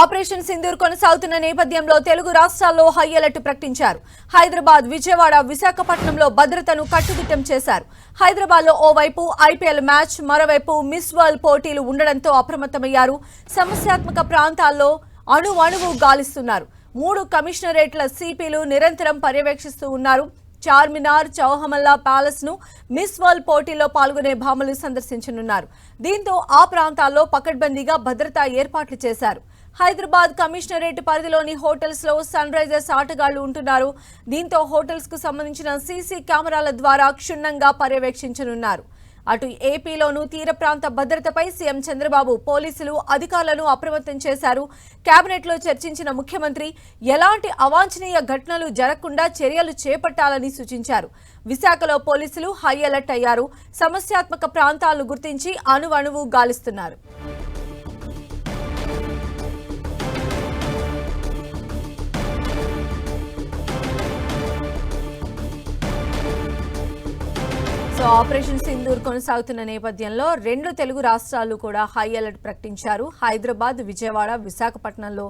Operation Sindoor కొనసాగుతున్న నేపథ్యంలో తెలుగు రాష్ట్రాల్లో హై అలర్ట్ ప్రకటించారు. హైదరాబాద్, విజయవాడ, విశాఖపట్నంలో భద్రతను కట్టుదిట్టం చేశారు. హైదరాబాద్లో ఓవైపు ఐపీఎల్ మ్యాచ్, మరోవైపు మిస్ వరల్డ్ పోటీలు ఉండడంతో అప్రమత్తమయ్యారు. సమస్యాత్మక ప్రాంతాల్లో అణువణువు గాలిస్తున్నారు. 3 కమిషనరేట్ల సిపిలు నిరంతరం పర్యవేక్షిస్తూ ఉన్నారు. చార్మినార్, చౌహమల్లా ప్యాలెస్ ను మిస్ వరల్డ్ పోటీలో పాల్గొనే భామలు సందర్శించనున్నారు. దీంతో ఆ ప్రాంతాల్లో పకడ్బందీగా భద్రతా ఏర్పాట్లు చేశారు. హైదరాబాద్ కమిషనరేట్ పరిధిలోని హోటల్స్ లో సన్ రైజర్స్ ఆటగాళ్లు ఉంటున్నారు. దీంతో హోటల్స్ కు సంబంధించిన సీసీ కెమెరాల ద్వారా క్షుణ్ణంగా పర్యవేక్షించనున్నారు. అటు ఏపీలోనూ తీర ప్రాంత భద్రతపై సీఎం చంద్రబాబు పోలీసులు అధికారులను అప్రమత్తం చేశారు. కేబినెట్ లో చర్చించిన ముఖ్యమంత్రి ఎలాంటి అవాంఛనీయ ఘటనలు జరగకుండా చర్యలు చేపట్టాలని సూచించారు. విశాఖలో పోలీసులు హై అలర్ట్ అయ్యారు. సమస్యాత్మక ప్రాంతాలను గుర్తించి అణువణువు గాలిస్తున్నారు. ఆపరేషన్ సింధూర్ కొనసాగుతున్న నేపథ్యంలో 2 తెలుగు రాష్ట్రాలు కూడా హై అలర్ట్ ప్రకటించారు. హైదరాబాద్, విజయవాడ, విశాఖపట్నంలో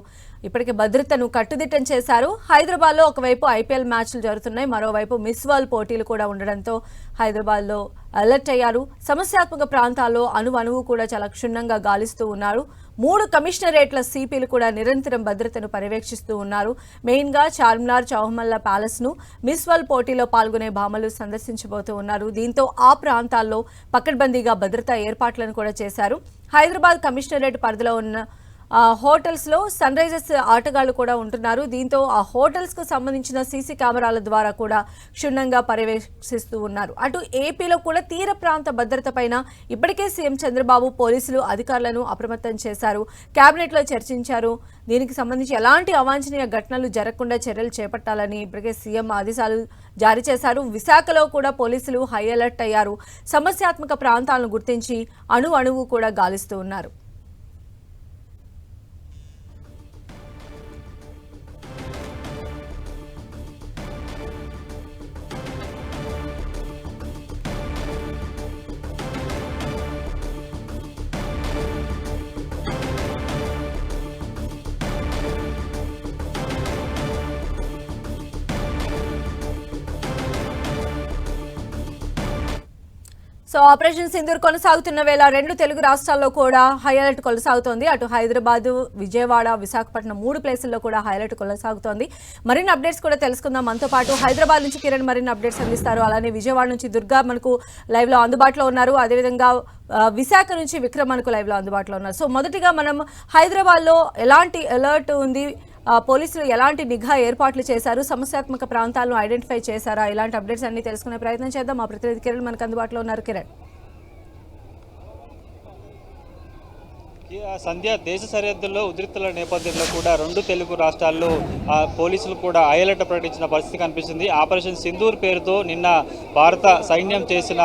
ఇప్పటికే భద్రతను కట్టుదిట్టం చేశారు. హైదరాబాద్లో ఒకవైపు ఐపీఎల్ మ్యాచ్లు జరుగుతున్నాయి, మరోవైపు మిస్ వరల్డ్ పోటీలు కూడా ఉండడంతో హైదరాబాద్లో అలర్ట్ అయ్యారు. సమస్యాత్మక ప్రాంతాల్లో అణువణువు కూడా చాలా క్షుణ్ణంగా గాలిస్తూ ఉన్నారు. 3 కమిషనరేట్ల సిపిలు కూడా నిరంతరం భద్రతను పర్యవేక్షిస్తూ ఉన్నారు. మెయిన్ గా చార్మినార్, చౌహమల్లా ప్యాలెస్ ను మిస్ వరల్డ్ పోటీలో పాల్గొనే భామలు సందర్శించబోతూ ఉన్నారు. దీంతో ఆ ప్రాంతాల్లో పకడ్బందీగా భద్రతా ఏర్పాట్లను కూడా చేశారు. హైదరాబాద్ కమిషనరేట్ పరిధిలో ఉన్న హోటల్స్ లో సన్ రైజర్స్ ఆటగాళ్లు కూడా ఉంటున్నారు. దీంతో ఆ హోటల్స్ కు సంబంధించిన సీసీ కెమెరాల ద్వారా కూడా క్షుణ్ణంగా పర్యవేక్షిస్తూ ఉన్నారు. అటు ఏపీలో కూడా తీర ప్రాంత భద్రత పైన ఇప్పటికే సీఎం చంద్రబాబు పోలీసులు అధికారులను అప్రమత్తం చేశారు. కేబినెట్ లో చర్చించారు. దీనికి సంబంధించి ఎలాంటి అవాంఛనీయ ఘటనలు జరగకుండా చర్యలు చేపట్టాలని ఇప్పటికే సీఎం ఆదేశాలు జారీ చేశారు. విశాఖలో కూడా పోలీసులు హై అలర్ట్ అయ్యారు. సమస్యాత్మక ప్రాంతాలను గుర్తించి అణువణువు కూడా గాలిస్తూ ఉన్నారు. ఆపరేషన్ సింధూర్ కొనసాగుతున్న వేళ 2 తెలుగు రాష్ట్రాల్లో కూడా హై అలర్ట్ కొనసాగుతోంది. అటు హైదరాబాద్, విజయవాడ, విశాఖపట్నం 3 ప్లేసుల్లో కూడా హై అలర్ట్ కొనసాగుతోంది. మరిన్ని అప్డేట్స్ కూడా తెలుసుకుందాం. మనతో పాటు హైదరాబాద్ నుంచి కిరణ్ మరిన్ని అప్డేట్స్ అందిస్తారు. అలానే విజయవాడ నుంచి దుర్గా మనకు లైవ్ లో అందుబాటులో ఉన్నారు. అదేవిధంగా విశాఖ నుంచి విక్రమ్ మనకు లైవ్ లో అందుబాటులో ఉన్నారు. సో మొదటిగా మనం హైదరాబాద్ లో ఎలాంటి అలర్ట్ ఉంది, పోలీసులు ఎలాంటి నిఘా ఏర్పాట్లు చేశారు, సమస్యాత్మక ప్రాంతాలను ఐడెంటిఫై చేశారా, ఇలాంటి అప్డేట్స్ అన్ని తెలుసుకునే ప్రయత్నం చేద్దాం. మా ప్రతినిధి కిరణ్ మనకు అందుబాటులో ఉన్నారు. కిరణ్, సంధ్య, దేశ సరిహద్దుల్లో ఉద్రిక్తల నేపథ్యంలో కూడా 2 తెలుగు రాష్ట్రాల్లో పోలీసులు కూడా హై అలర్ట్ ప్రకటించిన పరిస్థితి కనిపిస్తుంది. ఆపరేషన్ సింధూర్ పేరుతో నిన్న భారత సైన్యం చేసిన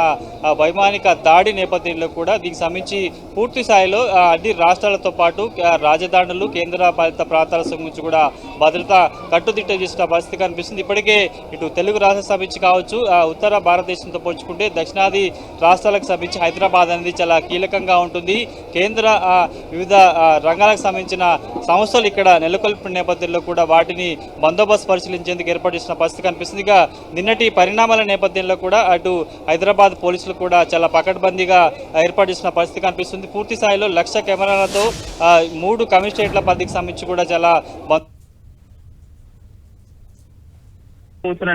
వైమానిక దాడి నేపథ్యంలో కూడా దీనికి సంబంధించి పూర్తి స్థాయిలో అన్ని రాష్ట్రాలతో పాటు రాజధానులు, కేంద్ర పాలిత ప్రాంతాల సంబంధించి కూడా భద్రత కట్టుదిట్టం చేసిన పరిస్థితి కనిపిస్తుంది. ఇప్పటికే ఇటు తెలుగు రాష్ట్రాలకు సంబంధించి కావచ్చు, ఉత్తర భారతదేశంతో పోల్చుకుంటే దక్షిణాది రాష్ట్రాలకు సంబంధించి హైదరాబాద్ అనేది చాలా కీలకంగా ఉంటుంది. కేంద్ర వివిధ రంగాలకు సంబంధించిన సంస్థలు ఇక్కడ నెలకొల్పిన నేపథ్యంలో కూడా వాటిని బందోబస్తు పరిశీలించేందుకు ఏర్పాటు చేసిన పరిస్థితి కనిపిస్తుంది. ఇక నిన్నటి పరిణామాల నేపథ్యంలో కూడా అటు హైదరాబాద్ పోలీసులు కూడా చాలా పకడ్బందీగా ఏర్పాటు చేసిన పరిస్థితి కనిపిస్తుంది. పూర్తి స్థాయిలో 1,00,000 కెమెరాలతో 3 కమిషనరేట్ల పరిధికి సంబంధించి కూడా చాలా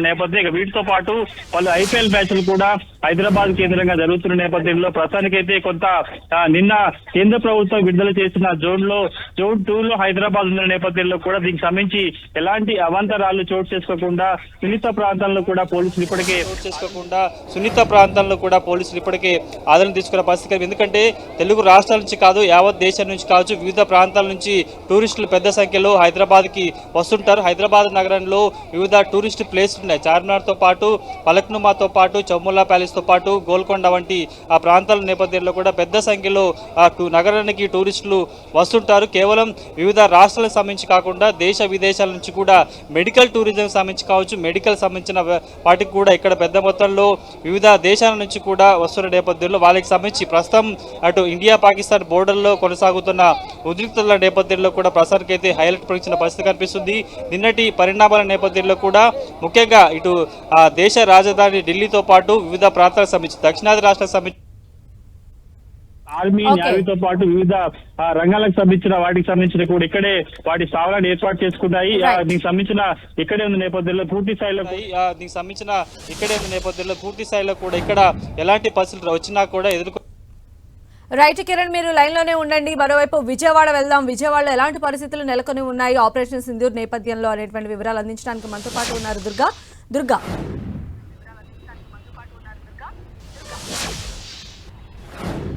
నేపథ్యం. ఇక వీటితో పాటు పలు ఐపీఎల్ మ్యాచ్లు కూడా హైదరాబాద్ కేంద్రంగా జరుగుతున్న నేపథ్యంలో ప్రస్తుతానికైతే కొంత నిన్న కేంద్ర ప్రభుత్వం విడుదల చేసిన జోన్ 2 లో హైదరాబాద్ ఉన్న నేపథ్యంలో కూడా దీనికి సంబంధించి ఎలాంటి అవాంతరాలు చోటు చేసుకోకుండా సున్నిత ప్రాంతాల్లో కూడా పోలీసులు ఇప్పటికే ఆదరణ తీసుకున్న పరిస్థితి. ఎందుకంటే తెలుగు రాష్ట్రాల నుంచి కాదు, యావత్ దేశం నుంచి కావచ్చు, వివిధ ప్రాంతాల నుంచి టూరిస్టులు పెద్ద సంఖ్యలో హైదరాబాద్కి వస్తుంటారు. హైదరాబాద్ నగరంలో వివిధ టూరిస్టు ప్లేస్లు ఉన్నాయి. చార్మినార్తో పాటు పలక్నుమాతో పాటు చౌముల్లా ప్యాలెస్తో పాటు గోల్కొండ వంటి ఆ ప్రాంతాల నేపథ్యంలో కూడా పెద్ద సంఖ్యలో నగరానికి టూరిస్టులు వస్తుంటారు. కేవలం వివిధ రాష్ట్రాలకు సంబంధించి కాకుండా దేశ విదేశాల నుంచి కూడా మెడికల్ టూరిజం సంబంధించి కావచ్చు, మెడికల్ సంబంధించిన వాటికి కూడా ఇక్కడ పెద్ద మొత్తంలో వివిధ దేశాల నుంచి కూడా వస్తున్న నేపథ్యంలో వాళ్ళకి సంబంధించి ప్రస్తుతం అటు ఇండియా పాకిస్తాన్ బోర్డర్లో కొనసాగుతున్న ఉద్రిక్తతల నేపథ్యంలో కూడా ప్రసార్కైతే హైలైట్ పరిచిన పరిస్థితి కనిపిస్తుంది. నిన్నటి పరిణామాల నేపథ్యంలో కూడా ముఖ్యంగా ఇటు దేశ రాజధాని ఢిల్లీతో పాటు వివిధ ప్రాంతాలకు సంబంధించి దక్షిణాది రాష్ట్రాలకు సంబంధించి ఆర్మీ నేవీతో పాటు వివిధ రంగాలకు సంబంధించిన వాటికి సంబంధించిన కూడా ఇక్కడే వాటి స్థావరాలు ఏర్పాటు చేసుకున్నాయి. దీనికి సంబంధించిన ఇక్కడే ఉన్న నేపథ్యంలో పూర్తి స్థాయిలో కూడా ఇక్కడ ఎలాంటి పరిస్థితులు వచ్చినా కూడా ఎదుర్కొ రైట్ కిరణ్, మీరు లైన్ లోనే ఉండండి. మరోవైపు విజయవాడ వెళ్దాం. విజయవాడలో ఎలాంటి పరిస్థితులు నెలకొని ఉన్నాయి ఆపరేషన్ సింధూర్ నేపథ్యంలో అనేటువంటి వివరాలు అందించడానికి మనతో పాటు ఉన్నారు దుర్గా.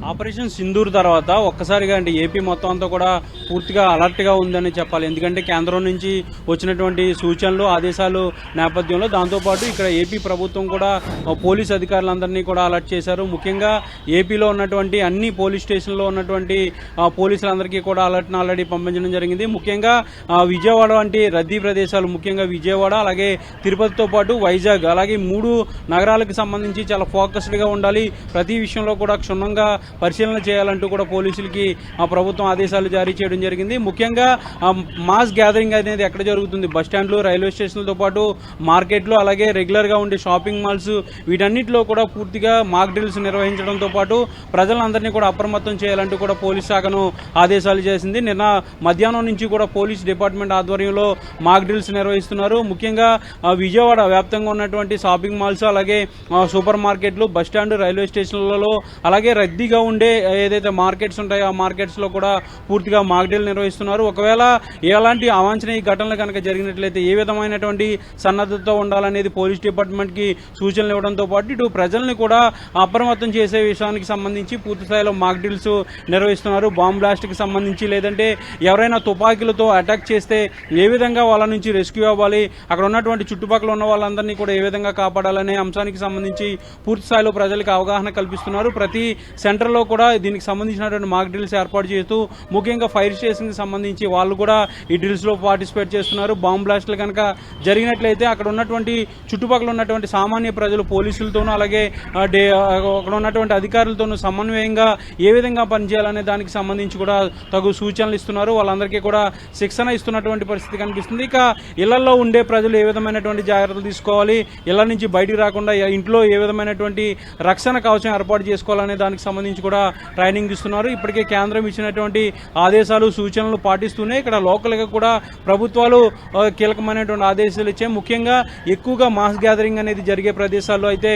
ఆపరేషన్ సింధూర్ తర్వాత ఒక్కసారిగా అంటే ఏపీ మొత్తం అంతా కూడా పూర్తిగా అలర్ట్గా ఉందని చెప్పాలి. ఎందుకంటే కేంద్రం నుంచి వచ్చినటువంటి సూచనలు ఆదేశాలు నేపథ్యంలో దాంతోపాటు ఇక్కడ ఏపీ ప్రభుత్వం కూడా పోలీస్ అధికారులందరినీ కూడా అలర్ట్ చేశారు. ముఖ్యంగా ఏపీలో ఉన్నటువంటి అన్ని పోలీస్ స్టేషన్లో ఉన్నటువంటి పోలీసులందరికీ కూడా అలర్ట్ను ఆల్రెడీ పంపించడం జరిగింది. ముఖ్యంగా విజయవాడ వంటి రద్దీ ప్రదేశాలు, ముఖ్యంగా విజయవాడ అలాగే తిరుపతితో పాటు వైజాగ్ అలాగే 3 నగరాలకు సంబంధించి చాలా ఫోకస్డ్గా ఉండాలి. ప్రతి విషయంలో కూడా క్షుణ్ణంగా పరిశీలన చేయాలంటూ కూడా పోలీసులకి ప్రభుత్వం ఆదేశాలు జారీ చేయడం జరిగింది. ముఖ్యంగా మాస్ గ్యాదరింగ్ అనేది ఎక్కడ జరుగుతుంది, బస్టాండ్లు, రైల్వే స్టేషన్లతో పాటు మార్కెట్లు అలాగే రెగ్యులర్గా ఉండే షాపింగ్ మాల్స్ వీటన్నిటిలో కూడా పూర్తిగా మాక్ డ్రిల్స్ నిర్వహించడంతో పాటు ప్రజలందరినీ కూడా అప్రమత్తం చేయాలంటూ కూడా పోలీస్ శాఖను ఆదేశాలు చేసింది. నిన్న మధ్యాహ్నం నుంచి కూడా పోలీస్ డిపార్ట్మెంట్ ఆధ్వర్యంలో మాక్ డ్రిల్స్ నిర్వహిస్తున్నారు. ముఖ్యంగా విజయవాడ వ్యాప్తంగా ఉన్నటువంటి షాపింగ్ మాల్స్ అలాగే సూపర్ మార్కెట్లు, బస్టాండ్, రైల్వే స్టేషన్లలో అలాగే రద్దీగా ఉండే ఏదైతే మార్కెట్స్ ఉంటాయో ఆ మార్కెట్స్ లో కూడా పూర్తిగా మాక్ డ్రిల్ నిర్వహిస్తున్నారు. ఒకవేళ ఎలాంటి అవాంఛనీయ ఘటనలు కనుక జరిగినట్లయితే ఏ విధమైనటువంటి సన్నద్ధతతో ఉండాలనేది పోలీస్ డిపార్ట్మెంట్ కి సూచనలు ఇవ్వడంతో పాటు ఇటు ప్రజల్ని కూడా అప్రమత్తం చేసే విషయానికి సంబంధించి పూర్తి స్థాయిలో మాక్ డ్రిల్స్ నిర్వహిస్తున్నారు. బాంబ్ బ్లాస్ట్ కి సంబంధించి లేదంటే ఎవరైనా తుపాకీలతో అటాక్ చేస్తే ఏ విధంగా వాళ్ళ నుంచి రెస్క్యూ అవ్వాలి, అక్కడ ఉన్నటువంటి చుట్టుపక్కల ఉన్న వాళ్ళందరినీ కూడా ఏ విధంగా కాపాడాలనే అంశానికి సంబంధించి పూర్తి స్థాయిలో ప్రజలకు అవగాహన కల్పిస్తున్నారు. ప్రతి సెంటర్లో కూడా దీనికి సంబంధించినటువంటి మాక్ డ్రిల్స్ ఏర్పాటు చేస్తూ ముఖ్యంగా ఫైర్ స్టేషన్ కి సంబంధించి వాళ్ళు కూడా ఈ డ్రిల్స్ లో పార్టిసిపేట్ చేస్తున్నారు. బాంబ్ బ్లాస్ట్లు కనుక జరిగినట్లయితే అక్కడ ఉన్నటువంటి చుట్టుపక్కల ఉన్నటువంటి సామాన్య ప్రజలు పోలీసులతోనూ అలాగే అక్కడ ఉన్నటువంటి అధికారులతోనూ సమన్వయంగా ఏ విధంగా పనిచేయాలనే దానికి సంబంధించి కూడా తగు సూచనలు ఇస్తున్నారు. వాళ్ళందరికీ కూడా శిక్షణ ఇస్తున్నటువంటి పరిస్థితి కనిపిస్తుంది. ఇక ఇళ్లలో ఉండే ప్రజలు ఏ విధమైనటువంటి జాగ్రత్తలు తీసుకోవాలి, ఇళ్ల నుంచి బయటికి రాకుండా ఇంట్లో ఏ విధమైనటువంటి రక్షణ కవచం ఏర్పాటు చేసుకోవాలనే దానికి సంబంధించి కూడా ట్రైనింగ్ ఇస్తున్నారు. ఇప్పటికే కేంద్రం ఇచ్చినటువంటి ఆదేశాలు సూచనలు పాటిస్తూనే ఇక్కడ లోకల్ గా కూడా ప్రభుత్వాలు కీలకమైనటువంటి ఆదేశాలు ఇచ్చాయి. ముఖ్యంగా ఎక్కువగా మాస్ గ్యాదరింగ్ అనేది జరిగే ప్రదేశాల్లో అయితే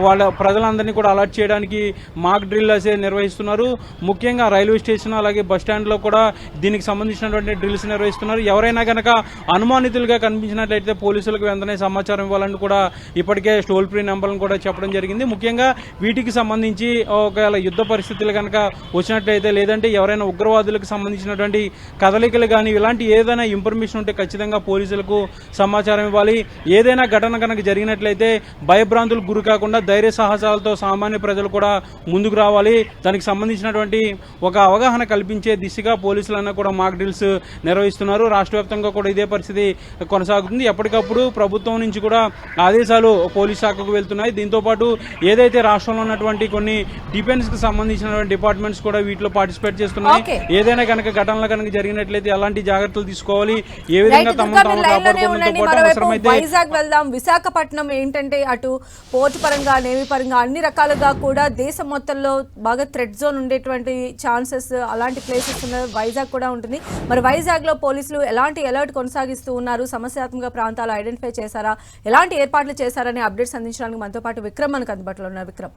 వాళ్ళ ప్రజలందరినీ కూడా అలర్ట్ చేయడానికి మాక్ డ్రిల్ అయితే నిర్వహిస్తున్నారు. ముఖ్యంగా రైల్వే స్టేషన్ అలాగే బస్ స్టాండ్ లో కూడా దీనికి సంబంధించినటువంటి డ్రిల్స్ నిర్వహిస్తున్నారు. ఎవరైనా కనుక అనుమానితులుగా కనిపించినట్లయితే పోలీసులకు వెంటనే సమాచారం ఇవ్వాలని కూడా ఇప్పటికే టోల్ ఫ్రీ నెంబర్లను కూడా చెప్పడం జరిగింది. ముఖ్యంగా వీటికి సంబంధించి ఒకవేళ యుద్ధ పరిస్థితులు కనుక వచ్చినట్లయితే లేదంటే ఎవరైనా ఉగ్రవాదులకు సంబంధించినటువంటి కదలికలు కానీ ఇలాంటి ఏదైనా ఇన్ఫర్మేషన్ ఉంటే ఖచ్చితంగా పోలీసులకు సమాచారం ఇవ్వాలి. ఏదైనా ఘటన కనుక జరిగినట్లయితే భయభ్రాంతులకు గురి కాకుండా ధైర్య సాహసాలతో సామాన్య ప్రజలు కూడా ముందుకు రావాలి. దానికి సంబంధించినటువంటి ఒక అవగాహన కల్పించే దిశగా పోలీసులన్నా కూడా మాక్ డ్రిల్స్ నిర్వహిస్తున్నారు. రాష్ట్ర వ్యాప్తంగా కూడా ఇదే పరిస్థితి కొనసాగుతుంది. ఎప్పటికప్పుడు ప్రభుత్వం నుంచి కూడా ఆదేశాలు పోలీస్ శాఖకు వెళ్తున్నాయి. దీంతో పాటు ఏదైతే రాష్ట్రంలో ఉన్నటువంటి కొన్ని డిఫెన్స్ కి సంబంధించిన డిపార్ట్మెంట్స్ కూడా వీటిలో పార్టిసిపేట్ చేస్తున్నాయి. ఏదైనా కనుక ఘటనలు కనుక జరిగినట్లయితే ఎలాంటి జాగ్రత్తలు తీసుకోవాలి, ఏ విధంగా తాము కాపాడుకోవడంతో పాటు అవసరమైతే వైజాగ్ వెళ్దాం. విశాఖపట్నం ఏంటంటే అటు పోర్టు పరంగా నేవీ పరంగా అన్ని రకాలుగా కూడా దేశం మొత్తంలో బాగా థ్రెడ్ జోన్ ఉండేటువంటి ఛాన్సెస్ అలాంటి ప్లేసెస్ వైజాగ్ కూడా ఉంటుంది. మరి వైజాగ్ లో పోలీసులు ఎలాంటి అలర్ట్ కొనసాగిస్తూ ఉన్నారు, సమస్యాత్మక ప్రాంతాలు ఐడెంటిఫై చేశారా, ఎలాంటి ఏర్పాట్లు చేశారనే అప్డేట్స్ అందించడానికి మనతో పాటు విక్రమ్ మనకు అందుబాటులో ఉన్నారు. విక్రమ్,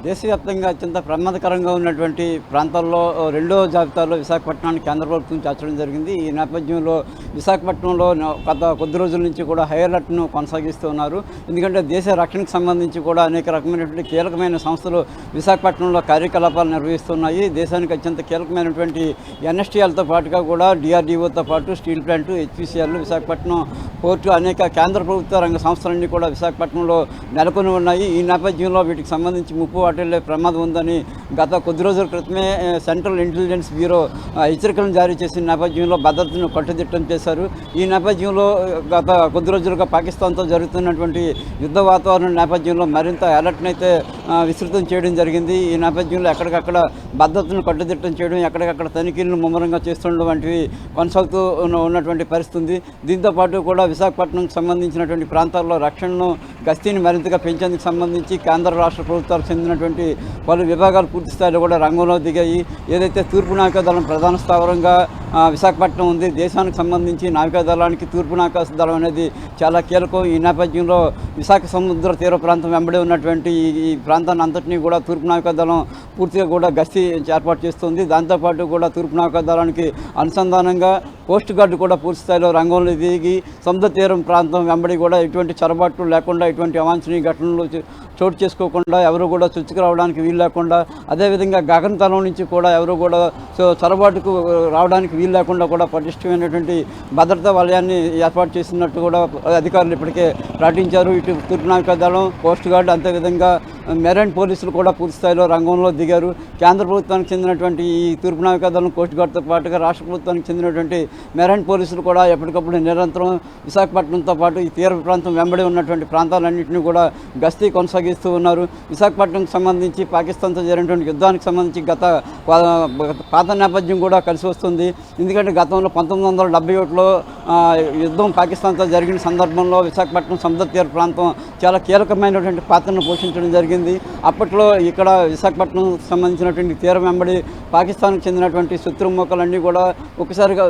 దేశవ్యాప్తంగా అత్యంత ప్రమాదకరంగా ఉన్నటువంటి ప్రాంతాల్లో రెండో జాబితాలో విశాఖపట్నాన్ని కేంద్ర ప్రభుత్వం చేర్చడం జరిగింది. ఈ నేపథ్యంలో విశాఖపట్నంలో గత కొద్ది రోజుల నుంచి కూడా హై అలర్ట్ను కొనసాగిస్తూ ఉన్నారు. ఎందుకంటే దేశ రక్షణకు సంబంధించి కూడా అనేక రకమైనటువంటి కీలకమైన సంస్థలు విశాఖపట్నంలో కార్యకలాపాలు నిర్వహిస్తున్నాయి. దేశానికి అత్యంత కీలకమైనటువంటి ఎన్ఎస్టీఎల్తో పాటుగా కూడా డిఆర్డీఓతో పాటు steel plant, HPCL, Visakhapatnam port, అనేక కేంద్ర ప్రభుత్వ రంగ సంస్థలన్నీ కూడా విశాఖపట్నంలో నెలకొని ఉన్నాయి. ఈ నేపథ్యంలో వీటికి సంబంధించి ముప్పు వాటిల్లే ప్రమాదం ఉందని గత కొద్ది రోజుల క్రితమే సెంట్రల్ ఇంటెలిజెన్స్ బ్యూరో హెచ్చరికలను జారీ చేసిన నేపథ్యంలో భద్రతను కట్టుదిట్టం చేశారు. ఈ నేపథ్యంలో గత కొద్ది రోజులుగా పాకిస్తాన్తో జరుగుతున్నటువంటి యుద్ధ వాతావరణం నేపథ్యంలో మరింత అలర్ట్ని అయితే విస్తృతం చేయడం జరిగింది. ఈ నేపథ్యంలో ఎక్కడికక్కడ భద్రతను కట్టుదిట్టం చేయడం, ఎక్కడికక్కడ తనిఖీలను ముమ్మరంగా చేస్తుండడం వంటివి కొనసాగుతూ ఉన్నటువంటి పరిస్థితి ఉంది. దీంతో పాటు కూడా విశాఖపట్నంకి సంబంధించినటువంటి ప్రాంతాల్లో రక్షణను గస్తీని మరింతగా పెంచేందుకు సంబంధించి కేంద్ర రాష్ట్ర ప్రభుత్వాలకు చెందినటువంటి పలు విభాగాలు పూర్తి స్థాయిలో కూడా రంగంలో దిగాయి. ఏదైతే తూర్పు నావికాదళం ప్రధాన స్థావరంగా విశాఖపట్నం ఉంది. దేశానికి సంబంధించి నావికాదళానికి తూర్పు నావికాదళం అనేది చాలా కీలకం. ఈ నేపథ్యంలో విశాఖ సముద్ర తీర ప్రాంతం వెంబడి ఉన్నటువంటి ఈ ప్రాంతాన్ని అంతటినీ కూడా తూర్పు నావికాదళం పూర్తిగా కూడా గస్తీ ఏర్పాటు చేస్తుంది. దాంతోపాటు కూడా తూర్పు నావికాదళానికి అనుసంధానంగా కోస్ట్ గార్డు కూడా పూర్తి స్థాయిలో రంగంలో దిగి సముద్ర తీరం ప్రాంతం వెంబడి కూడా ఎటువంటి చొరబాట్లు లేకుండా, ఎటువంటి అవాంఛనీయ ఘటనలు చోటు చేసుకోకుండా, ఎవరు కూడా చొచ్చుకు రావడానికి వీలు లేకుండా, అదేవిధంగా గగనతలం నుంచి కూడా ఎవరు కూడా చొరబాటుకు రావడానికి వీలు లేకుండా కూడా పటిష్టమైనటువంటి భద్రతా వలయాన్ని ఏర్పాటు చేసినట్టు కూడా అధికారులు ఇప్పటికే ప్రకటించారు. ఇటు తూర్పు నావికాదళం, కోస్ట్ గార్డు, అంతేవిధంగా మెరైన్ పోలీసులు కూడా పూర్తి స్థాయిలో రంగంలో దిగారు. కేంద్ర ప్రభుత్వానికి చెందినటువంటి ఈ తూర్పు నావికాదళం, కోస్ట్ గార్డుతో పాటుగా రాష్ట్ర ప్రభుత్వానికి చెందినటువంటి మెరైన్ పోలీసులు కూడా ఎప్పటికప్పుడు నిరంతరం విశాఖపట్నంతో పాటు ఈ తీర ప్రాంతం వెంబడి ఉన్నటువంటి ప్రాంతాలన్నింటినీ కూడా గస్తీ కొనసాగిస్తూ ఉన్నారు. విశాఖపట్నంకి సంబంధించి పాకిస్తాన్తో జరిగినటువంటి యుద్ధానికి సంబంధించి గత పాత నేపథ్యం కూడా కలిసి వస్తుంది. ఎందుకంటే గతంలో 1971లో యుద్ధం పాకిస్తాన్తో జరిగిన సందర్భంలో విశాఖపట్నం సముద్ర తీర ప్రాంతం చాలా కీలకమైనటువంటి పాత్రను పోషించడం జరిగింది. అప్పట్లో ఇక్కడ విశాఖపట్నం సంబంధించినటువంటి తీరం వెంబడి పాకిస్తాన్కి చెందినటువంటి శత్రుముఖలన్నీ కూడా ఒకసారిగా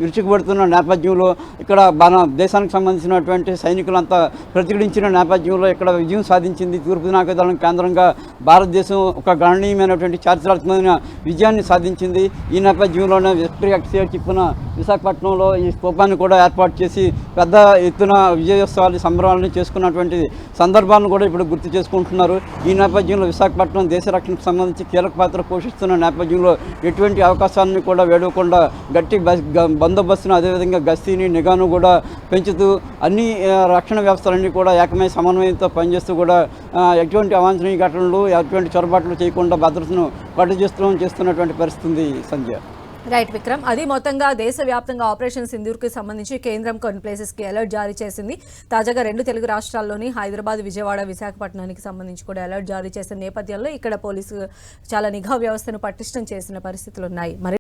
విరుచుకుపడుతున్న నేపథ్యంలో ఇక్కడ మన దేశానికి సంబంధించినటువంటి సైనికులంతా ప్రతిఘటించిన నేపథ్యంలో ఇక్కడ విజయం సాధించింది. తూర్పు నావికాదళం కేంద్రంగా భారతదేశం ఒక గణనీయమైనటువంటి చారిత్రాత్మకమైన విజయాన్ని సాధించింది. ఈ నేపథ్యంలోనే విక్టరీ ఎక్స్చేంజ్ చిప్పున విశాఖపట్నంలో ఈ స్తూపాన్ని కూడా ఏర్పాటు చేసి పెద్ద ఎత్తున విజయోత్సవాలు, సంబరాలను చేసుకున్నటువంటి సందర్భాలను కూడా ఇప్పుడు గుర్తు చేసుకుంటున్నారు. ఈ నేపథ్యంలో విశాఖపట్నం దేశ రక్షణకు సంబంధించి కీలక పాత్ర పోషిస్తున్న నేపథ్యంలో ఎటువంటి అవకాశాలను కూడా వేడవకుండా గట్టి బందోబస్తును, అదేవిధంగా గస్తీని, నిఘాను కూడా పెంచుతూ అన్ని రక్షణ వ్యవస్థలన్నీ కూడా ఏకమై సమన్వయంతో పనిచేస్తూ కూడా ఎటువంటి అవాంఛనీయ ఘటనలు, ఎటువంటి చొరబాట్లు చేయకుండా భద్రతను చేస్తున్నటువంటి పరిస్థితి ఉంది. సంధ్య. రైట్ విక్రమ్, అది మొత్తంగా దేశవ్యాప్తంగా ఆపరేషన్ సింధూర్కి సంబంధించి కేంద్రం కొన్ని ప్లేసెస్కి అలర్ట్ జారీ చేసింది. తాజాగా 2 తెలుగు రాష్ట్రాల్లోని హైదరాబాద్, విజయవాడ, విశాఖపట్నానికి సంబంధించి కూడా అలర్ట్ జారీ చేసిన నేపథ్యంలో ఇక్కడ పోలీసు చాలా నిఘా వ్యవస్థను పటిష్టం చేసిన పరిస్థితులు ఉన్నాయి.